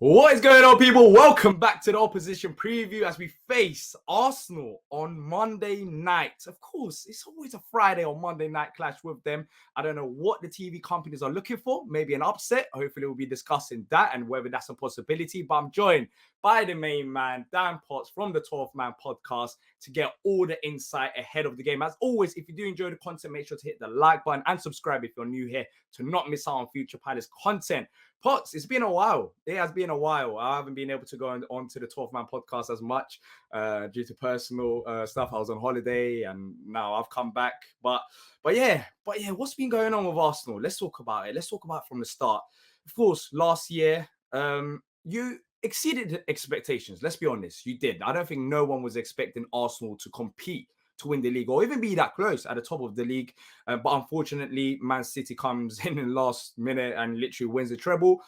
What is going on, people? Welcome back to the opposition preview as we face Arsenal on Monday night. Of course, it's always a Friday or Monday night clash with them. I don't know what the TV companies are looking for. Maybe an upset. Hopefully, we'll be discussing that and whether that's a possibility. But I'm joined by the main man, Dan Potts from the 12th Man podcast to get all the insight ahead of the game. As always, if you do enjoy the content, make sure to hit the like button and subscribe if you're new here to not miss out on future Palace content. Potts, it's been a while. It has been a while. I haven't been able to go on to the 12th Man podcast as much due to personal stuff. I was on holiday and now I've come back. But yeah, what's been going on with Arsenal? Let's talk about it. Let's talk about it from the start. Of course, last year, you exceeded expectations. Let's be honest. You did. I don't think no one was expecting Arsenal to compete to win the league or even be that close at the top of the league. But unfortunately, Man City comes in the last minute and literally wins the treble.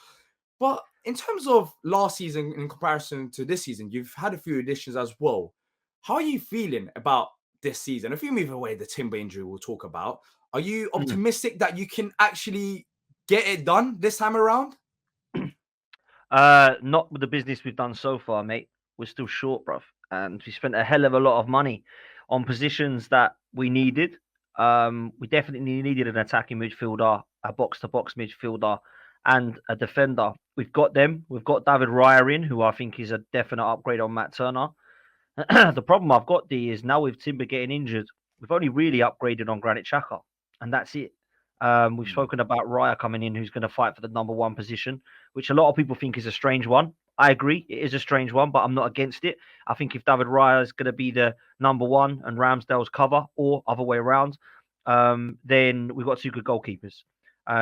But in terms of last season in comparison to this season, you've had a few additions as well. How are you feeling about this season? If you move away the Timber injury we'll talk about, are you optimistic that you can actually get it done this time around? Not with the business we've done so far, mate. We're still short, bruv. And we spent a hell of a lot of money on positions that we needed. We definitely needed an attacking midfielder, a box-to-box midfielder, and a defender. We've got them. We've got David Raya in, who I think is a definite upgrade on Matt Turner. The problem I've got, D, is now with Timber getting injured, we've only really upgraded on Granit Xhaka, and that's it. We've spoken about Raya coming in, who's going to fight for the number one position, which a lot of people think is a strange one. I agree, it is a strange one, but I'm not against it. I think if David Raya is going to be the number one and Ramsdale's cover, or other way around, then we've got two good goalkeepers.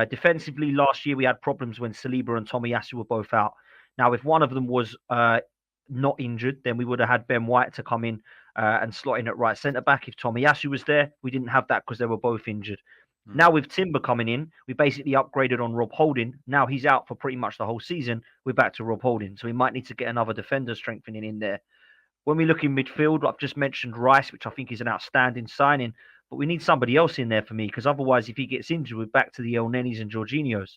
Defensively, last year we had problems when Saliba and Tomiyasu were both out. Now, if one of them was not injured, then we would have had Ben White to come in and slot in at right centre back. If Tomiyasu was there, we didn't have that because they were both injured. Now with Timber coming in, we basically upgraded on Rob Holding. Now he's out for pretty much the whole season. We're back to Rob Holding. So we might need to get another defender strengthening in there. When we look in midfield, I've just mentioned Rice, which I think is an outstanding signing. But we need somebody else in there for me, because otherwise, if he gets injured, we're back to the El Nenis and Jorginhos.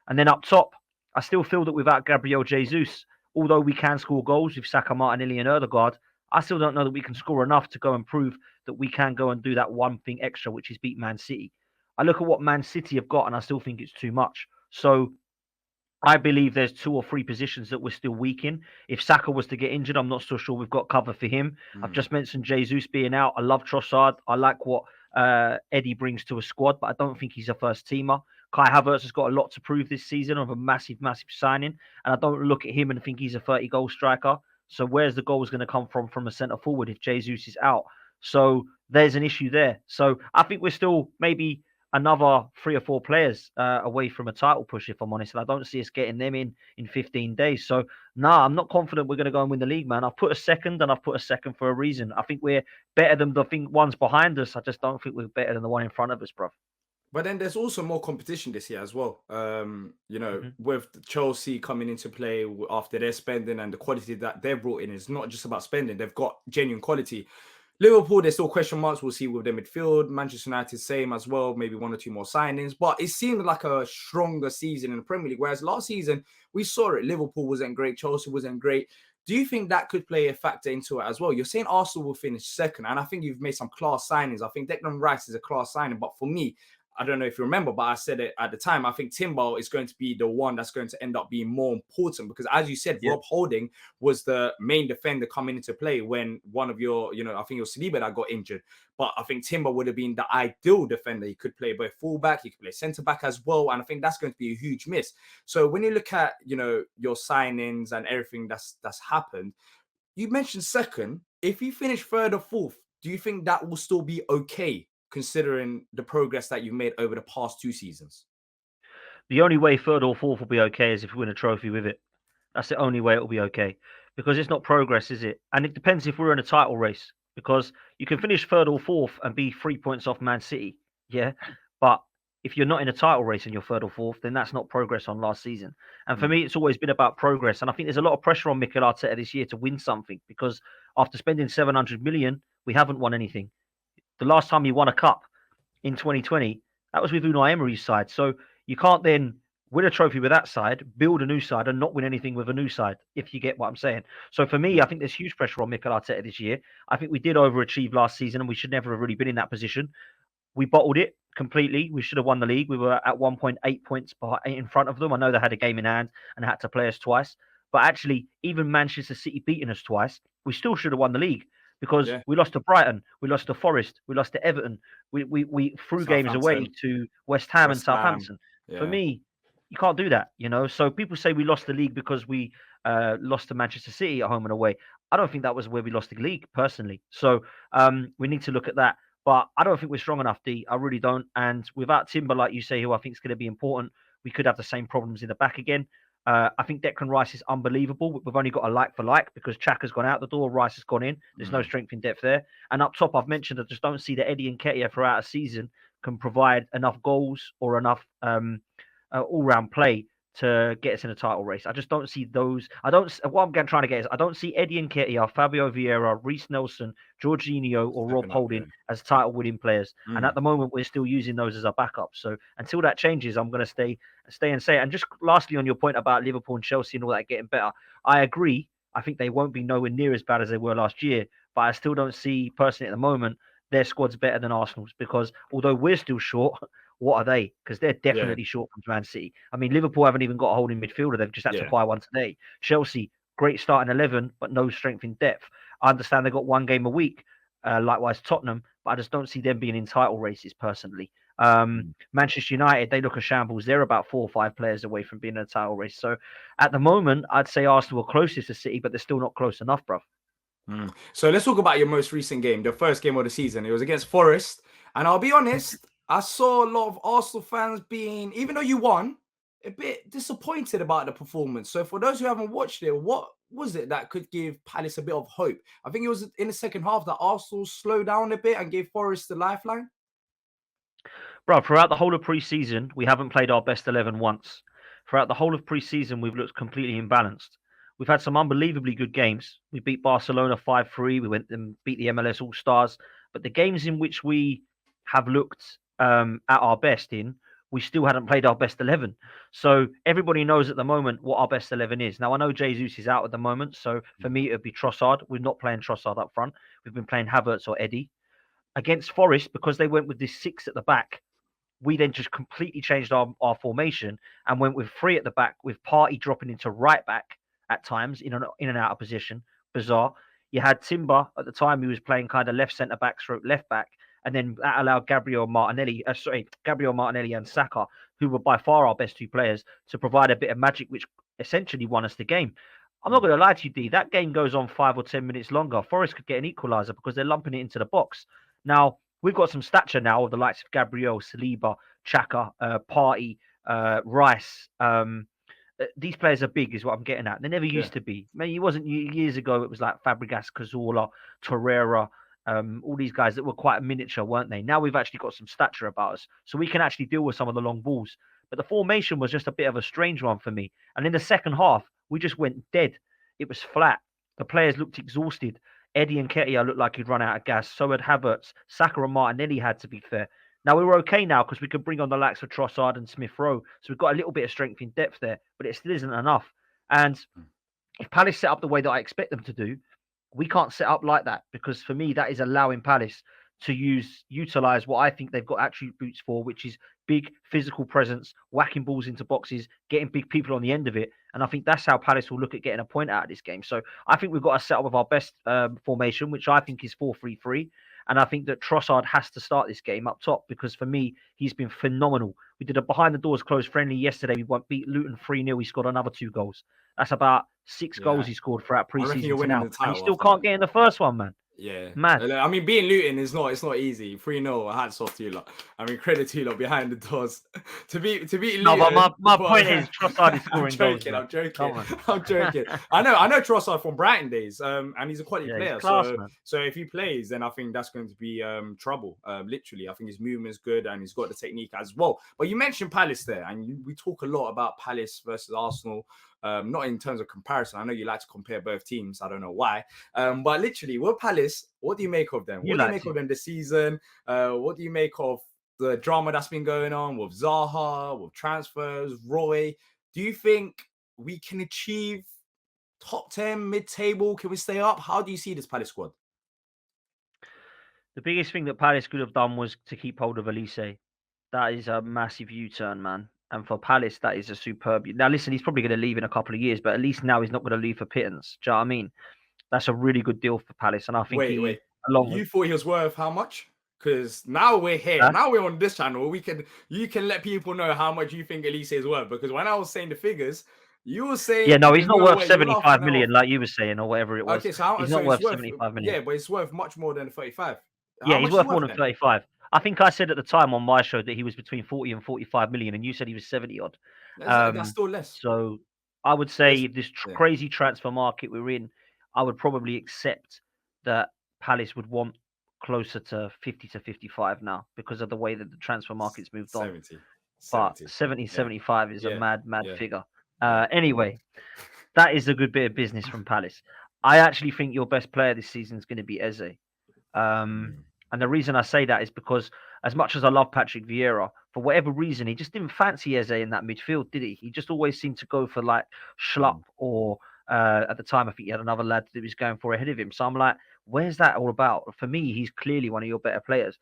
And then up top, I still feel that without Gabriel Jesus, although we can score goals with Saka, Martinelli and Ødegaard, I still don't know that we can score enough to go and prove that we can go and do that one thing extra, which is beat Man City. I look at what Man City have got and I still think it's too much. So I believe there's 2 or 3 positions that we're still weak in. If Saka was to get injured, I'm not so sure we've got cover for him. I've just mentioned Jesus being out. I love Trossard. I like what Eddie brings to a squad, but I don't think he's a first teamer. Kai Havertz has got a lot to prove this season of a massive, massive signing. And I don't look at him and think he's a 30-goal striker. So where's the goals going to come from a centre forward if Jesus is out? So there's an issue there. So I think we're still maybe another 3 or 4 players away from a title push, if I'm honest. And I don't see us getting them in 15 days. So, I'm not confident we're going to go and win the league, man. I've put a second, and I've put a second for a reason. I think we're better than the ones behind us. I just don't think we're better than the one in front of us, bro. But then there's also more competition this year as well. With Chelsea coming into play after their spending and the quality that they've brought in, is not just about spending. They've got genuine quality. Liverpool, there's still question marks. We'll see with their midfield. Manchester United, same as well. Maybe 1 or 2 more signings. But it seemed like a stronger season in the Premier League. Whereas last season, we saw it. Liverpool wasn't great. Chelsea wasn't great. Do you think that could play a factor into it as well? You're saying Arsenal will finish second. And I think you've made some class signings. I think Declan Rice is a class signing. But for me, I don't know if you remember, but I said it at the time. I think Timber is going to be the one that's going to end up being more important because, as you said, Rob Holding was the main defender coming into play when one of your, I think it was Saliba that got injured. But I think Timber would have been the ideal defender. He could play both fullback, he could play centre back as well. And I think that's going to be a huge miss. So when you look at, your signings and everything that's happened, you mentioned second. If you finish third or fourth, do you think that will still be okay, considering the progress that you've made over the past 2 seasons? The only way third or fourth will be okay is if we win a trophy with it. That's the only way it will be okay. Because it's not progress, is it? And it depends if we're in a title race. Because you can finish third or fourth and be 3 points off Man City. Yeah. But if you're not in a title race and you're third or fourth, then that's not progress on last season. And for me, it's always been about progress. And I think there's a lot of pressure on Mikel Arteta this year to win something. Because after spending 700 million, we haven't won anything. The last time he won a cup in 2020, that was with Unai Emery's side. So you can't then win a trophy with that side, build a new side, and not win anything with a new side, if you get what I'm saying. So for me, I think there's huge pressure on Mikel Arteta this year. I think we did overachieve last season, and we should never have really been in that position. We bottled it completely. We should have won the league. We were at 1.8 points in front of them. I know they had a game in hand and had to play us twice. But actually, even Manchester City beating us twice, we still should have won the league because we lost to Brighton, we lost to Forest, we lost to Everton. We threw games away to West Ham and Southampton. For me, you can't do that, you know. So people say we lost the league because we lost to Manchester City at home and away. I don't think that was where we lost the league, personally. So we need to look at that. But I don't think we're strong enough, D. I really don't. And without Timber, like you say, who I think is going to be important, we could have the same problems in the back again. I think Declan Rice is unbelievable. We've only got a like for like because Xhaka's gone out the door, Rice has gone in. There's no strength in depth there. And up top, I've mentioned I just don't see that Eddie Nketiah throughout a season can provide enough goals or enough all-round play to get us in a title race. I just don't see those. What I'm trying to get is I don't see Eddie Nketiah, Fabio Vieira, Reece Nelson, Jorginho, or Rob Holding as title-winning players. And at the moment, we're still using those as our backup. So until that changes, I'm going to stay and say it. And just lastly, on your point about Liverpool and Chelsea and all that getting better, I agree. I think they won't be nowhere near as bad as they were last year. But I still don't see, personally, at the moment, their squad's better than Arsenal's because although we're still short, what are they? Because they're definitely short from Man City. I mean, Liverpool haven't even got a holding midfielder. They've just had to buy one today. Chelsea, great starting 11, but no strength in depth. I understand they've got one game a week. Likewise, Tottenham, but I just don't see them being in title races personally. Manchester United, they look a shambles. They're about 4 or 5 players away from being in a title race. So at the moment, I'd say Arsenal are closest to City, but they're still not close enough, bruv. So let's talk about your most recent game, the first game of the season. It was against Forest. And I'll be honest, I saw a lot of Arsenal fans being, even though you won, a bit disappointed about the performance. So for those who haven't watched it, what was it that could give Palace a bit of hope? I think it was in the second half that Arsenal slowed down a bit and gave Forest the lifeline. Bro, throughout the whole of pre-season, we haven't played our best 11 once. Throughout the whole of pre-season, we've looked completely imbalanced. We've had some unbelievably good games. We beat Barcelona 5-3. We went and beat the MLS All-Stars. But the games in which we have looked at our best in, we still hadn't played our best 11. So everybody knows at the moment what our best 11 is. Now, I know Jesus is out at the moment. So for me, it would be Trossard. We're not playing Trossard up front. We've been playing Havertz or Eddie. Against Forest, because they went with this 6 at the back, we then just completely changed our formation and went with 3 at the back, with Partey dropping into right back at times in and out of position. Bizarre. You had Timber at the time, he was playing kind of left centre back, stroke left back, and then that allowed Gabriel Martinelli and Saka, who were by far our best 2 players, to provide a bit of magic, which essentially won us the game. I'm not going to lie to you, D. That game goes on 5 or 10 minutes longer. Forest could get an equaliser because they're lumping it into the box. Now, we've got some stature now of the likes of Gabriel, Saliba, Xhaka, Partey, Rice. These players are big, is what I'm getting at. They never used to be. Maybe it wasn't years ago. It was like Fabregas, Cazorla, Torreira, all these guys that were quite miniature, weren't they? Now we've actually got some stature about us, so we can actually deal with some of the long balls. But the formation was just a bit of a strange one for me. And in the second half, we just went dead. It was flat. The players looked exhausted. Eddie Nketiah looked like he'd run out of gas. So had Havertz. Saka and Martinelli had, to be fair. Now, we were okay now because we could bring on the likes of Trossard and Smith Rowe. So we've got a little bit of strength in depth there, but it still isn't enough. And if Palace set up the way that I expect them to do, we can't set up like that, because for me, that is allowing Palace to utilize what I think they've got attributes for, which is big physical presence, whacking balls into boxes, getting big people on the end of it. And I think that's how Palace will look at getting a point out of this game. So I think we've got to set up with our best formation, which I think is 4-3-3. And I think that Trossard has to start this game up top, because for me, he's been phenomenal. We did a behind the doors closed friendly yesterday. We beat Luton 3-0. He scored another 2 goals. That's about 6 goals he scored throughout pre-season to now. And he still can't get in the first one, man. Yeah, mad. I mean, being Luton it's not easy. 3-0, hats off to you lot. I mean, credit to you lot behind the doors to beat Luton. No, but my point is Trossard is scoring goals. I'm joking. I know Trossard from Brighton days, and he's a quality player. Class, so if he plays, then I think that's going to be trouble. Literally, I think his movement's good and he's got the technique as well. But you mentioned Palace there, and we talk a lot about Palace versus Arsenal. Not in terms of comparison. I know you like to compare both teams. I don't know why. But literally, with Palace, what do you make of them? What do you make of them this season? What do you make of the drama that's been going on with Zaha, with transfers, Roy, do you think we can achieve top 10, mid-table? Can we stay up? How do you see this Palace squad? The biggest thing that Palace could have done was to keep hold of Elise. That is a massive U-turn, man. And for Palace, that is a superb. Now, listen, he's probably going to leave in a couple of years, but at least now he's not going to leave for pittance. Do you know what I mean? That's a really good deal for Palace, and I think Wait. along with You thought he was worth how much? Because now we're here. that, Now we're on this channel. You can let people know how much you think Elise is worth. Because when I was saying the figures, you were yeah, saying no, he's there's not no worth way. You were laughing 75 that off. million, like you were saying, or whatever it was. Okay, so He's so not it's worth worth 75 million. yeah, but it's worth much more than 35. How Yeah, he's much is he worth more worth than then? 35. I think I said at the time on my show that he was between 40 and 45 million, and you said he was 70 odd. That's still less. So I would say this Yeah. crazy transfer market we're in, I would probably accept that Palace would want closer to 50 to 55 now because of the way that the transfer market's moved on. 70. But 70. 70, Yeah. 75 is a Yeah. mad Yeah. figure. Yeah. Anyway, that is a good bit of business from Palace. I actually think your best player this season is going to be Eze. Um, Mm, and the reason I say that is because as much as I love Patrick Vieira, for whatever reason, he just didn't fancy Eze in that midfield, did he? He just always seemed to go for like Schlupp mm, or at the time, I think he had another lad that was going for ahead of him. So I'm like, where's that all about? For me, he's clearly one of your better players.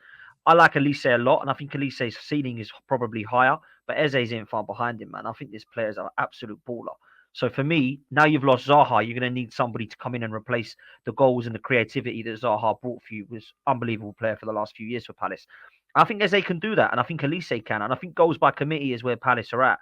I like Elise a lot, and I think Elise's ceiling is probably higher, but Eze's in far behind him, man. I think this player is an absolute baller. So for me, now you've lost Zaha, you're going to need somebody to come in and replace the goals and the creativity that Zaha brought for you. Was unbelievable player for the last few years for Palace. I think Eze can do that, and I think Elise can, and I think goals by committee is where Palace are at.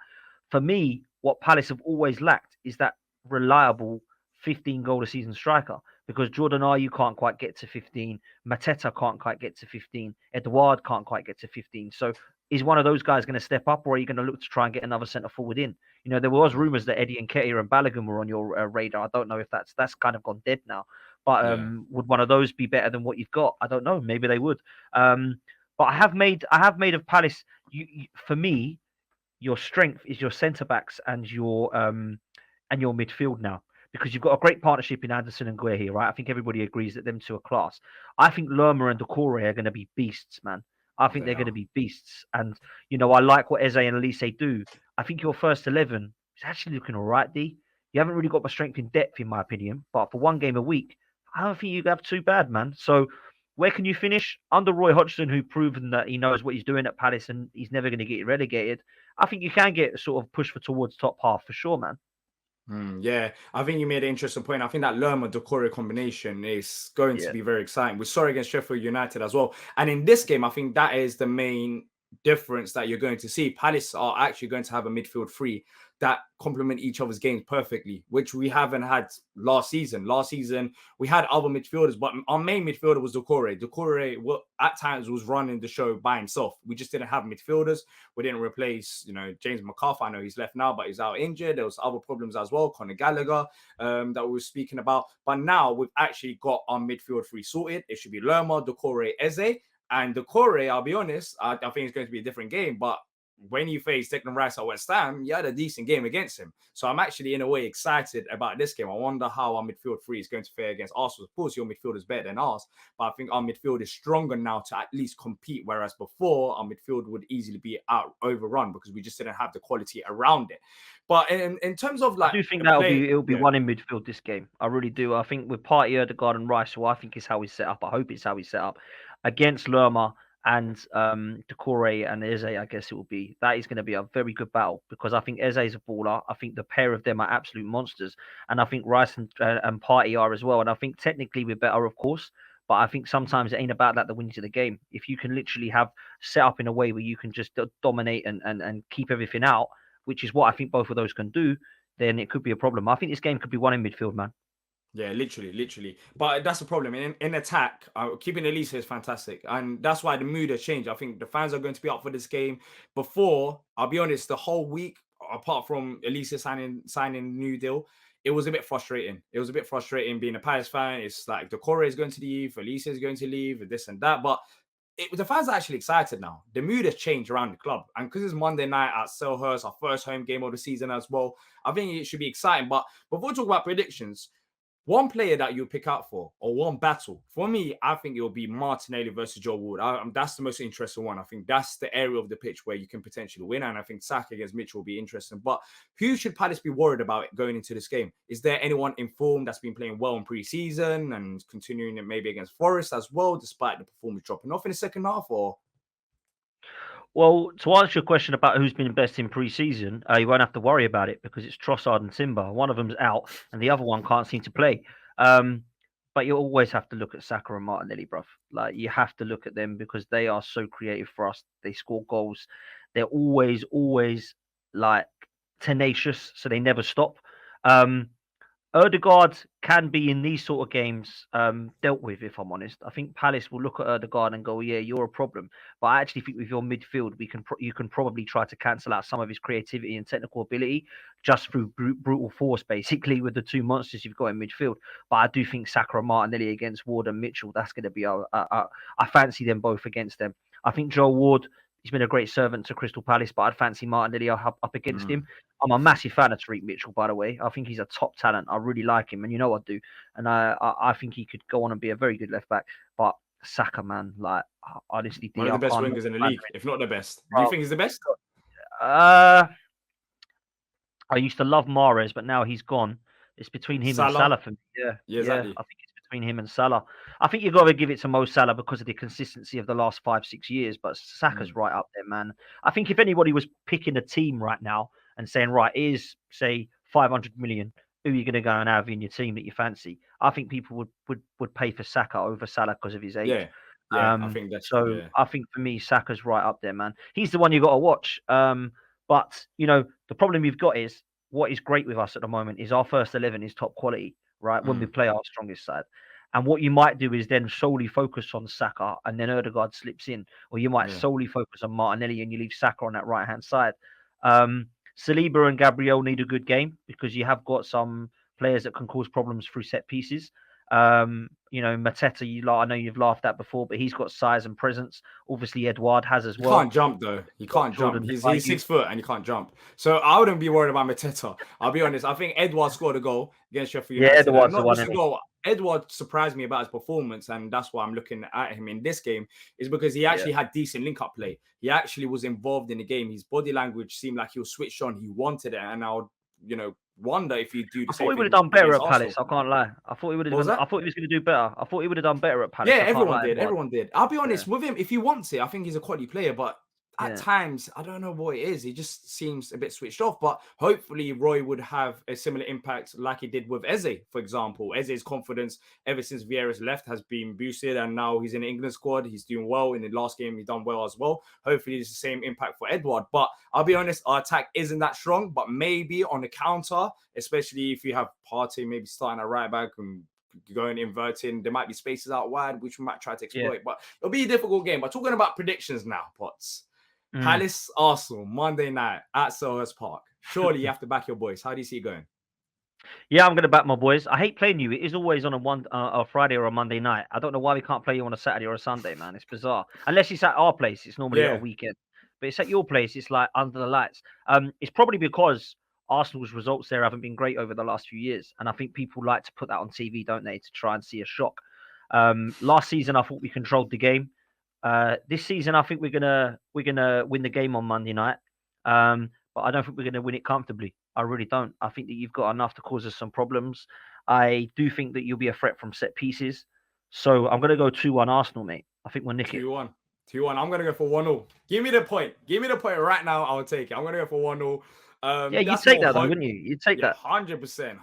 For me, what Palace have always lacked is that reliable 15 goal a season striker because Jordan Ayew can't quite get to 15, Mateta can't quite get to 15, Edouard can't quite get to 15. So is one of those guys going to step up, or are you going to look to try and get another centre forward in? You know, there was mm. rumours that Eddie Nketiah and Balogun were on your radar. I don't know if that's kind of gone dead now. But Yeah. would one of those be better than what you've got? I don't know. Maybe they would. But I have made of Palace. For me, your strength is your centre backs and your midfield now because you've got a great partnership in Anderson and Guehi, right? I think everybody agrees that them two are class. I think Lerma and Decore are going to be beasts, man. I think They they're going to are. be beasts, and I like what Eze and Elise do. I think your first 11 is actually looking all right, D. You haven't really got much strength in depth, in my opinion, but for one game a week, I don't think you have too bad, man. So where can you finish? Under Roy Hodgson, who proven that he knows what he's doing at Palace and he's never going to get relegated. I think you can get sort of pushed for towards top half for sure, man. Yeah, I think you made an interesting point. I think that Lerma Decore combination is going to Yeah. be very exciting. We saw it against Sheffield United as well. And in this game, I think that is the main difference that you're going to see. Palace are actually going to have a midfield three that complement each other's games perfectly, which we haven't had last season. Last season, we had other midfielders, but our main midfielder was Decore. Decore at times was running the show by himself. We just didn't have midfielders. We didn't replace, James McCarthy. I know he's left now, but he's out injured. There was other problems as well. Conor Gallagher that we were speaking about. But now we've actually got our midfield three sorted. It should be Lerma, Decore, Eze. And Decore, I'll be honest, I think it's going to be a different game. But when you face Declan Rice at West Ham, you had a decent game against him. So I'm actually, in a way, excited about this game. I wonder how our midfield three is going to fare against Arsenal. Of course, your midfield is better than ours, but I think our midfield is stronger now to at least compete, whereas before, our midfield would easily be overrun because we just didn't have the quality around it. But in terms of I like do think the play, it'll be yeah, one in midfield this game. I really do. I think with Partey, Odegaard, and Rice, who I think is how he's set up. I hope it's how he's set up against Lerma and Decore and Eze. I guess it will be that is going to be a very good battle because I think Eze is a baller. I think the pair of them are absolute monsters, and I think Rice and Partey are as well. And I think technically we're better, of course. But I think sometimes it ain't about that wins you the game. If you can literally have set up in a way where you can just dominate and keep everything out, which is what I think both of those can do, then it could be a problem. I think this game could be won in midfield, man. yeah, literally. But that's the problem. In attack, keeping Elise is fantastic. And that's why the mood has changed. I think the fans are going to be up for this game. Before, I'll be honest, the whole week, apart from Elise signing new deal, it was a bit frustrating. It was a bit frustrating being a Palace fan. It's like Decore is going to leave, Elise is going to leave, this and that. But the fans are actually excited now. The mood has changed around the club. And because it's Monday night at Selhurst, our first home game of the season as well, I think it should be exciting. But before we talk about predictions, one player that you pick out for, or one battle. For me, I think it'll be Martinelli versus Joe Ward. That's the most interesting one. I think that's the area of the pitch where you can potentially win. And I think Saka against Mitchell will be interesting. But who should Palace be worried about going into this game? Is there anyone in form that's been playing well in pre-season and continuing it maybe against Forest as well, despite the performance dropping off in the second half? Or Well, to answer your question about who's been best in pre-season, you won't have to worry about it because it's Trossard and Timber. One of them's out, and the other one can't seem to play. But you always have to look at Saka and Martinelli, bruv. Like you have to look at them because they are so creative for us. They score goals. They're always like tenacious, so they never stop. Erdegaard can be in these sort of games dealt with, if I'm honest. I think Palace will look at Erdegaard and go, "Yeah, you're a problem." But I actually think with your midfield, you can probably try to cancel out some of his creativity and technical ability just through brutal force, basically, with the two monsters you've got in midfield. But I do think Saka and Martinelli against Ward and Mitchell, that's going to be. I fancy them both against them. I think Joel Ward. He's been a great servant to Crystal Palace, but I'd fancy Martinelli up against him. I'm a massive fan of Tariq Mitchell, by the way. I think he's a top talent. I really like him, and you know I do. And I think he could go on and be a very good left back. But Saka, man, like honestly, one of the best wingers in the league, if not the best. Do you think he's the best? I used to love Mahrez, but now he's gone. It's between him and Salah for me. Yeah, exactly. I think it's between him and Salah. I think you've got to give it to Mo Salah because of the consistency of the last 5-6 years. But Saka's right up there, man. I think if anybody was picking a team right now and saying, right, here's say 500 million, who are you going to go and have in your team that you fancy? I think people would pay for Saka over Salah because of his age. Yeah, I think that's so. Yeah. I think for me, Saka's right up there, man. He's the one you got to watch. But you know, the problem you've got is what is great with us at the moment is our first 11 is top quality, right? When we play our strongest side. And what you might do is then solely focus on Saka and then Erdegaard slips in, or you might solely focus on Martinelli and you leave Saka on that right hand side. Saliba and Gabriel need a good game because you have got some players that can cause problems through set pieces. You know, Mateta, I know you've laughed at before, but he's got size and presence. Obviously, Edouard has as well. He can't jump though. He can't jump. He's 6 foot and he can't jump. So I wouldn't be worried about Mateta. I'll be honest. I think Edouard scored a goal against Sheffield United. Yeah, Edouard's the one. Edouard surprised me about his performance, and that's why I'm looking at him in this game, is because he actually had decent link-up play. He actually was involved in the game. His body language seemed like he was switched on. He wanted it, and I would, wonder if he'd do the same. I thought he would have done better at Palace. I can't lie. I thought he would have. I thought he was going to do better. I thought he would have done better at Palace. Yeah, everyone did. I'll be honest with him. If he wants it, I think he's a quality player, but at times, I don't know what it is. He just seems a bit switched off. But hopefully, Roy would have a similar impact like he did with Eze, for example. Eze's confidence ever since Vieira's left has been boosted, and now he's in the England squad. He's doing well. In the last game, he's done well as well. Hopefully, it's the same impact for Edouard. But I'll be honest, our attack isn't that strong. But maybe on the counter, especially if you have Partey maybe starting at right back and going inverting, there might be spaces out wide, which we might try to exploit. But it'll be a difficult game. But talking about predictions now, Potts. Palace, Arsenal, Monday night at Selhurst Park. Surely you have to back your boys. How do you see it going? Yeah, I'm going to back my boys. I hate playing you. It is always on a Friday or a Monday night. I don't know why we can't play you on a Saturday or a Sunday, man. It's bizarre. Unless it's at our place. It's normally at a weekend. But it's at your place. It's like under the lights. It's probably because Arsenal's results there haven't been great over the last few years. And I think people like to put that on TV, don't they, to try and see a shock. Last season, I thought we controlled the game. This season, I think we're gonna win the game on Monday night, but I don't think we're gonna win it comfortably. I really don't. I think that you've got enough to cause us some problems. I do think that you'll be a threat from set pieces. So I'm gonna go 2-1 Arsenal, mate. I think we'll nick it. 2-1. I'm gonna go for 1-0. Give me the point. Give me the point right now. I'll take it. I'm gonna go for 1-0. Yeah, you'd take that, though, wouldn't you? You'd take that. 100%.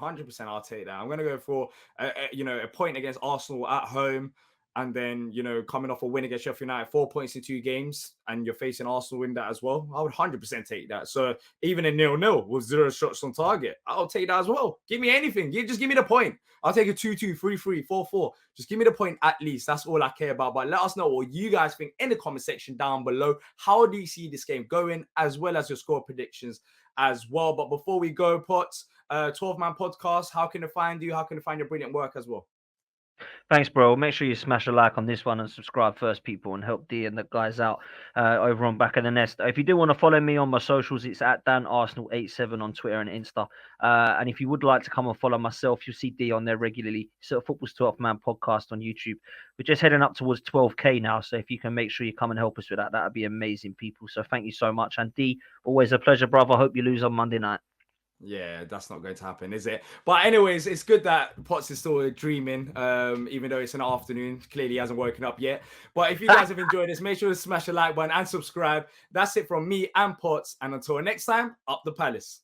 I'll take that. I'm gonna go for a point against Arsenal at home. And then, coming off a win against Sheffield United, 4 points in 2 games, and you're facing Arsenal in that as well, I would 100% take that. So even a 0-0 with 0 shots on target, I'll take that as well. Give me anything. Just give me the point. I'll take a 2-2, 3-3, 4-4. Just give me the point at least. That's all I care about. But let us know what you guys think in the comment section down below. How do you see this game going, as well as your score predictions as well? But before we go, Potts, 12-Man Podcast, how can they find you? How can they find your brilliant work as well? Thanks, bro. Make sure you smash a like on this one and subscribe first, people, and help D and the guys out over on Back of the Nest. If you do want to follow me on my socials, it's at DanArsenal87 on Twitter and Insta. And if you would like to come and follow myself, you'll see D on there regularly. So Football's 12 Man podcast on YouTube. We're just heading up towards 12K now. So if you can make sure you come and help us with that, that'd be amazing, people. So thank you so much. And D, always a pleasure, brother. Hope you lose on Monday night. Yeah, that's not going to happen, is it? But anyways, it's good that Potts is still dreaming, even though it's an afternoon. Clearly, he hasn't woken up yet. But if you guys have enjoyed this, make sure to smash the like button and subscribe. That's it from me and Potts. And until next time, up the palace.